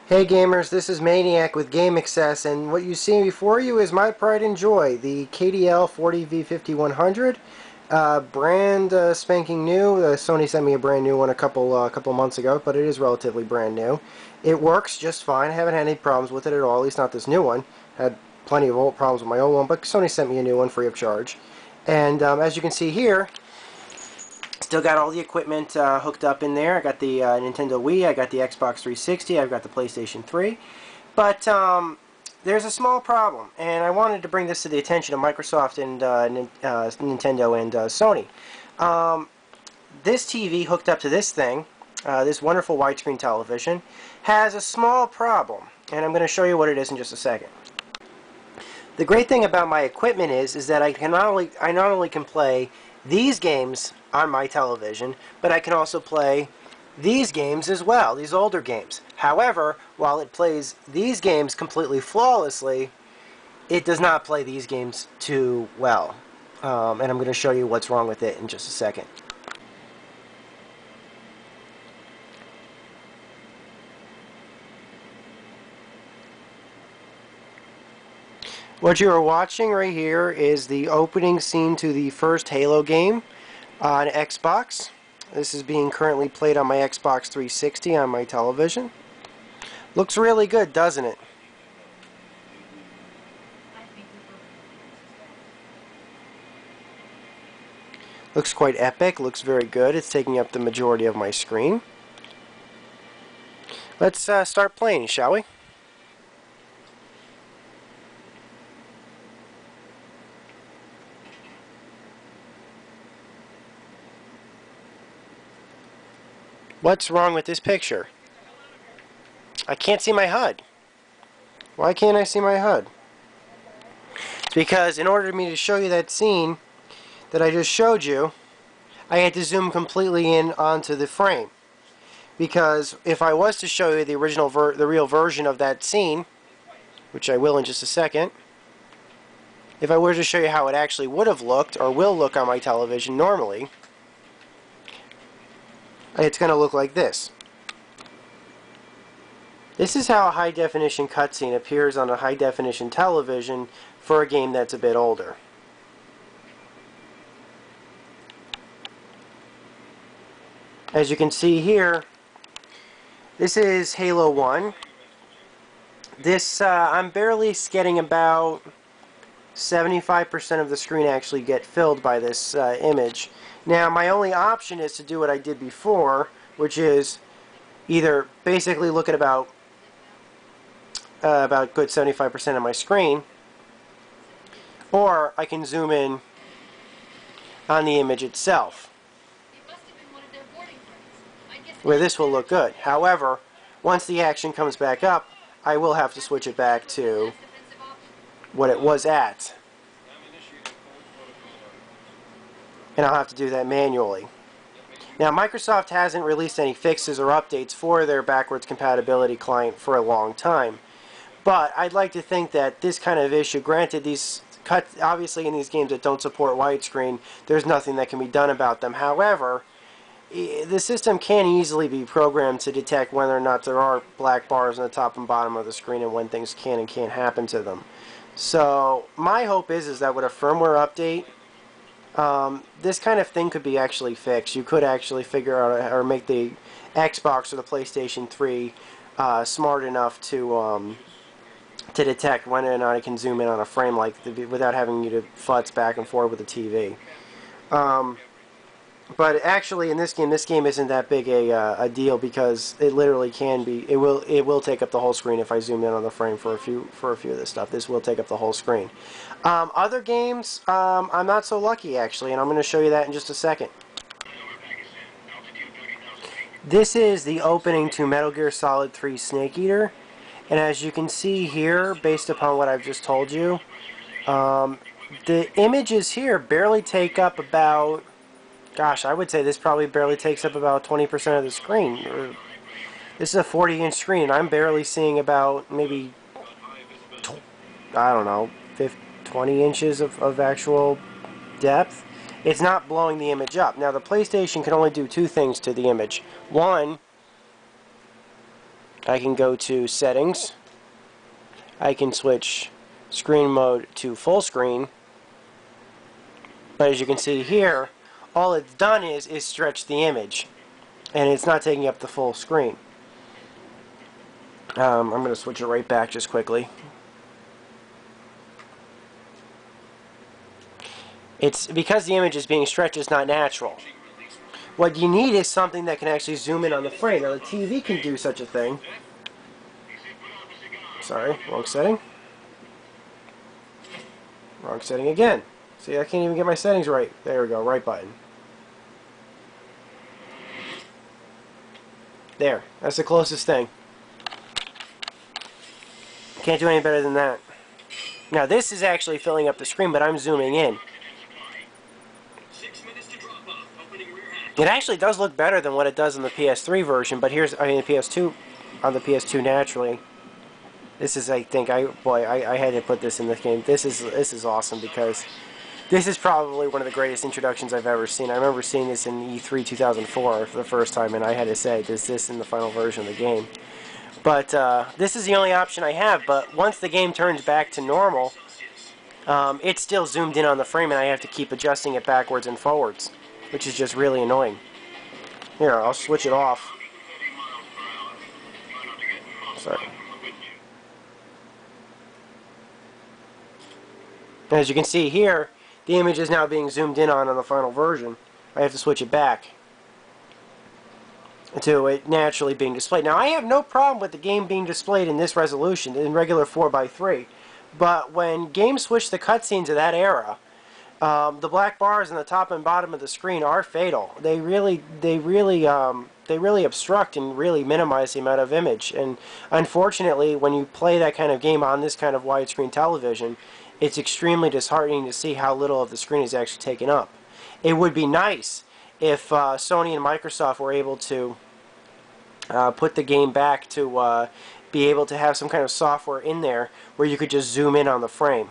Hey gamers, this is Maniac with Game Access, and what you see before you is my pride and joy, the KDL 40V5100, brand spanking new. Sony sent me a brand new one a couple months ago, but it is relatively brand new. It works just fine. I haven't had any problems with it at all, at least not this new one. Had plenty of old problems with my old one, but Sony sent me a new one free of charge. And as you can see here, still got all the equipment hooked up in there. I got the Nintendo Wii, I got the Xbox 360, I've got the PlayStation 3. But there's a small problem, and I wanted to bring this to the attention of Microsoft and Nintendo and Sony. This TV hooked up to this thing, this wonderful widescreen television, has a small problem, and I'm going to show you what it is in just a second. The great thing about my equipment is that I not only can play these games on my television, but I can also play these games as well, these older games. However, while it plays these games completely flawlessly, it does not play these games too well. And I'm going to show you what's wrong with it in just a second. What you are watching right here is the opening scene to the first Halo game on Xbox. This is being currently played on my Xbox 360 on my television. Looks really good, doesn't it? Looks quite epic, looks very good. It's taking up the majority of my screen. Let's start playing, shall we? What's wrong with this picture? I can't see my HUD. Why can't I see my HUD? It's because in order for me to show you that scene that I just showed you, I had to zoom completely in onto the frame. Because if I was to show you the real version of that scene, which I will in just a second, if I were to show you how it actually would have looked or will look on my television normally, it's going to look like this. This is how a high-definition cutscene appears on a high-definition television for a game that's a bit older. As you can see here, this is Halo 1. This, I'm barely getting about 75% of the screen actually get filled by this image. Now, my only option is to do what I did before, which is either basically look at about good 75% of my screen, or I can zoom in on the image itself, where this will look good. However, once the action comes back up, I will have to switch it back to what it was at. And I'll have to do that manually. Now, Microsoft hasn't released any fixes or updates for their backwards compatibility client for a long time. But I'd like to think that this kind of issue, granted these cuts, obviously in these games that don't support widescreen, there's nothing that can be done about them. However, the system can easily be programmed to detect whether or not there are black bars on the top and bottom of the screen and when things can and can't happen to them. So my hope is that with a firmware update, this kind of thing could be actually fixed. You could actually figure out or make the Xbox or the PlayStation 3 smart enough to detect whether or not it can zoom in on a frame without having you to futz back and forth with the TV. But actually, in this game isn't that big a deal because it literally can be. It will take up the whole screen if I zoom in on the frame for a few of this stuff. This will take up the whole screen. Other games, I'm not so lucky actually, and I'm going to show you that in just a second. This is the opening to Metal Gear Solid 3 Snake Eater, and as you can see here, based upon what I've just told you, the images here barely take up about. Gosh, I would say this probably barely takes up about 20% of the screen. This is a 40-inch screen, and I'm barely seeing about maybe, I don't know, 20 inches of actual depth. It's not blowing the image up. Now, the PlayStation can only do two things to the image. One, I can go to settings. I can switch screen mode to full screen. But as you can see here, all it's done is stretch the image, and it's not taking up the full screen. I'm going to switch it right back just quickly. It's because the image is being stretched, it's not natural. What you need is something that can actually zoom in on the frame. Now the TV can do such a thing. Sorry, wrong setting. Wrong setting again. See, I can't even get my settings right. There we go, right button. There, that's the closest thing. Can't do any better than that. Now this is actually filling up the screen, but I'm zooming in. It actually does look better than what it does in the PS3 version, but here's, I mean, the PS2, on the PS2 naturally. This is, I think, I had to put this in this game. This is awesome because this is probably one of the greatest introductions I've ever seen. I remember seeing this in E3 2004 for the first time, and I had to say, is this in the final version of the game? But this is the only option I have, but once the game turns back to normal, it's still zoomed in on the frame, and I have to keep adjusting it backwards and forwards, which is just really annoying. Here, I'll switch it off. Sorry. As you can see here, the image is now being zoomed in on the final version. I have to switch it back to it naturally being displayed. Now, I have no problem with the game being displayed in this resolution, in regular 4:3, but when games switch the cutscenes of that era, the black bars on the top and bottom of the screen are fatal. They really obstruct and really minimize the amount of image. And unfortunately, when you play that kind of game on this kind of widescreen television, it's extremely disheartening to see how little of the screen is actually taken up. It would be nice if Sony and Microsoft were able to put the game back to be able to have some kind of software in there where you could just zoom in on the frame.